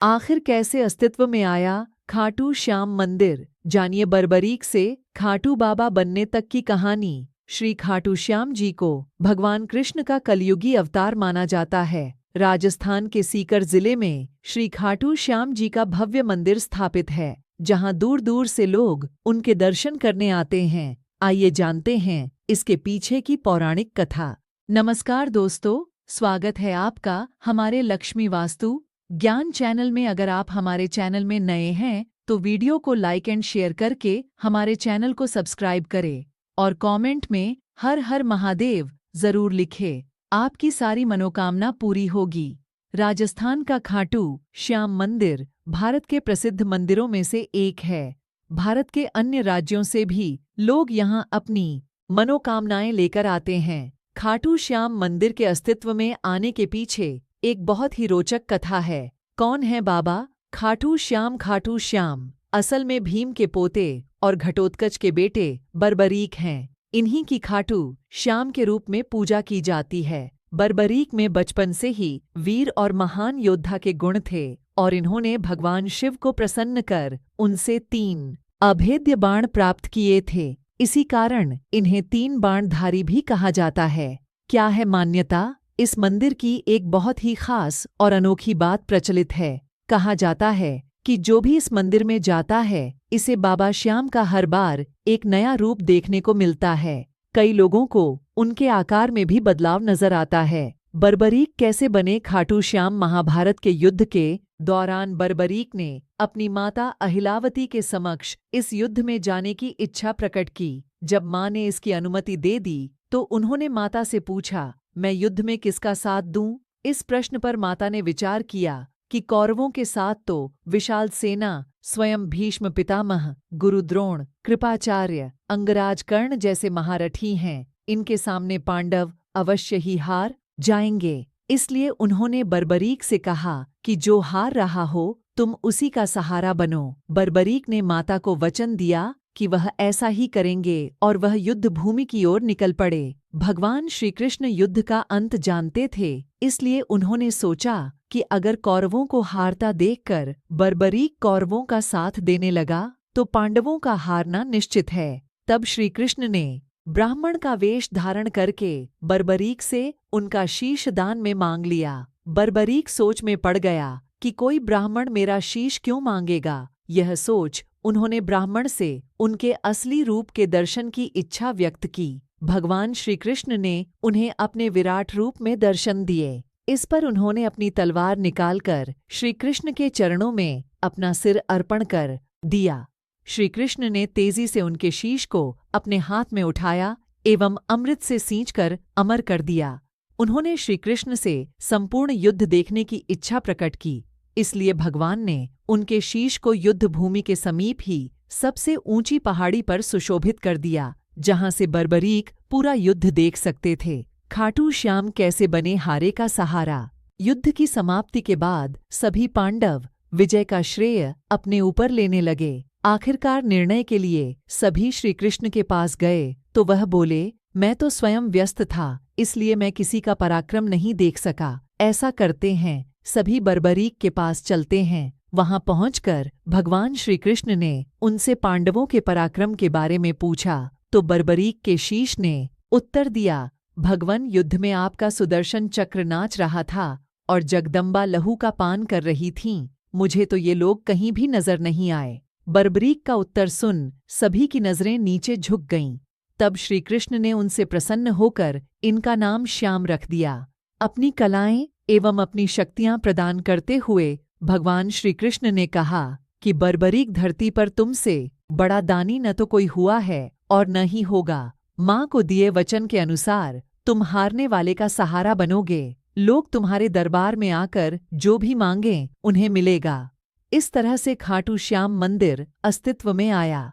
आखिर कैसे अस्तित्व में आया खाटू श्याम मंदिर? जानिए बरबरीक से खाटू बाबा बनने तक की कहानी। श्री खाटू श्याम जी को भगवान कृष्ण का कलयुगी अवतार माना जाता है। राजस्थान के सीकर जिले में श्री खाटू श्याम जी का भव्य मंदिर स्थापित है, जहां दूर दूर से लोग उनके दर्शन करने आते हैं। आइए जानते हैं इसके पीछे की पौराणिक कथा। नमस्कार दोस्तों, स्वागत है आपका हमारे लक्ष्मी वास्तु ज्ञान चैनल में। अगर आप हमारे चैनल में नए हैं तो वीडियो को लाइक एंड शेयर करके हमारे चैनल को सब्सक्राइब करें और कमेंट में हर हर महादेव जरूर लिखें। आपकी सारी मनोकामना पूरी होगी। राजस्थान का खाटू श्याम मंदिर भारत के प्रसिद्ध मंदिरों में से एक है। भारत के अन्य राज्यों से भी लोग यहाँ अपनी मनोकामनाएं लेकर आते हैं। खाटू श्याम मंदिर के अस्तित्व में आने के पीछे एक बहुत ही रोचक कथा है। कौन है बाबा खाटू श्याम? खाटू श्याम असल में भीम के पोते और घटोत्कच के बेटे बरबरीक हैं। इन्हीं की खाटू श्याम के रूप में पूजा की जाती है। बरबरीक में बचपन से ही वीर और महान योद्धा के गुण थे और इन्होंने भगवान शिव को प्रसन्न कर उनसे 3 अभेद्य बाण प्राप्त किए थे। इसी कारण इन्हें 3 बाणधारी भी कहा जाता है। क्या है मान्यता? इस मंदिर की एक बहुत ही खास और अनोखी बात प्रचलित है। कहा जाता है कि जो भी इस मंदिर में जाता है इसे बाबा श्याम का हर बार एक नया रूप देखने को मिलता है। कई लोगों को उनके आकार में भी बदलाव नजर आता है। बरबरीक कैसे बने खाटू श्याम? महाभारत के युद्ध के दौरान बरबरीक ने अपनी माता अहिलावती के समक्ष इस युद्ध में जाने की इच्छा प्रकट की। जब माँ ने इसकी अनुमति दे दी तो उन्होंने माता से पूछा, मैं युद्ध में किसका साथ दूं? इस प्रश्न पर माता ने विचार किया कि कौरवों के साथ तो विशाल सेना, स्वयं भीष्म पितामह, गुरु द्रोण, कृपाचार्य, अंगराज कर्ण जैसे महारथी हैं। इनके सामने पांडव अवश्य ही हार जाएंगे। इसलिए उन्होंने बरबरीक से कहा कि जो हार रहा हो तुम उसी का सहारा बनो। बरबरीक ने माता को वचन दिया कि वह ऐसा ही करेंगे और वह युद्ध भूमि की ओर निकल पड़े। भगवान श्री कृष्ण युद्ध का अंत जानते थे, इसलिए उन्होंने सोचा कि अगर कौरवों को हारता देखकर बरबरीक कौरवों का साथ देने लगा तो पांडवों का हारना निश्चित है। तब श्री कृष्ण ने ब्राह्मण का वेश धारण करके बरबरीक से उनका शीश दान में मांग लिया। बरबरीक सोच में पड़ गया कि कोई ब्राह्मण मेरा शीश क्यों मांगेगा। यह सोच उन्होंने ब्राह्मण से उनके असली रूप के दर्शन की इच्छा व्यक्त की। भगवान श्री कृष्ण ने उन्हें अपने विराट रूप में दर्शन दिए। इस पर उन्होंने अपनी तलवार निकालकर श्री कृष्ण के चरणों में अपना सिर अर्पण कर दिया। श्री कृष्ण ने तेजी से उनके शीश को अपने हाथ में उठाया एवं अमृत से सींचकर अमर कर दिया। उन्होंने श्री कृष्ण से संपूर्ण युद्ध देखने की इच्छा प्रकट की, इसलिए भगवान ने उनके शीश को युद्ध भूमि के समीप ही सबसे ऊंची पहाड़ी पर सुशोभित कर दिया, जहां से बरबरीक पूरा युद्ध देख सकते थे। खाटू श्याम कैसे बने हारे का सहारा? युद्ध की समाप्ति के बाद सभी पांडव विजय का श्रेय अपने ऊपर लेने लगे। आखिरकार निर्णय के लिए सभी श्री कृष्ण के पास गए तो वह बोले, मैं तो स्वयं व्यस्त था, इसलिए मैं किसी का पराक्रम नहीं देख सका। ऐसा करते हैं, सभी बरबरीक के पास चलते हैं। वहां पहुंचकर भगवान श्री कृष्ण ने उनसे पांडवों के पराक्रम के बारे में पूछा तो बरबरीक के शीश ने उत्तर दिया, भगवन, युद्ध में आपका सुदर्शन चक्र नाच रहा था और जगदम्बा लहू का पान कर रही थीं। मुझे तो ये लोग कहीं भी नजर नहीं आए। बरबरीक का उत्तर सुन सभी की नजरें नीचे झुक गईं। तब श्री कृष्ण ने उनसे प्रसन्न होकर इनका नाम श्याम रख दिया। अपनी कलाएं एवं अपनी शक्तियां प्रदान करते हुए भगवान श्री कृष्ण ने कहा कि बरबरीक, धरती पर तुमसे बड़ा दानी न तो कोई हुआ है और न ही होगा। माँ को दिए वचन के अनुसार तुम हारने वाले का सहारा बनोगे। लोग तुम्हारे दरबार में आकर जो भी मांगें उन्हें मिलेगा। इस तरह से खाटू श्याम मंदिर अस्तित्व में आया।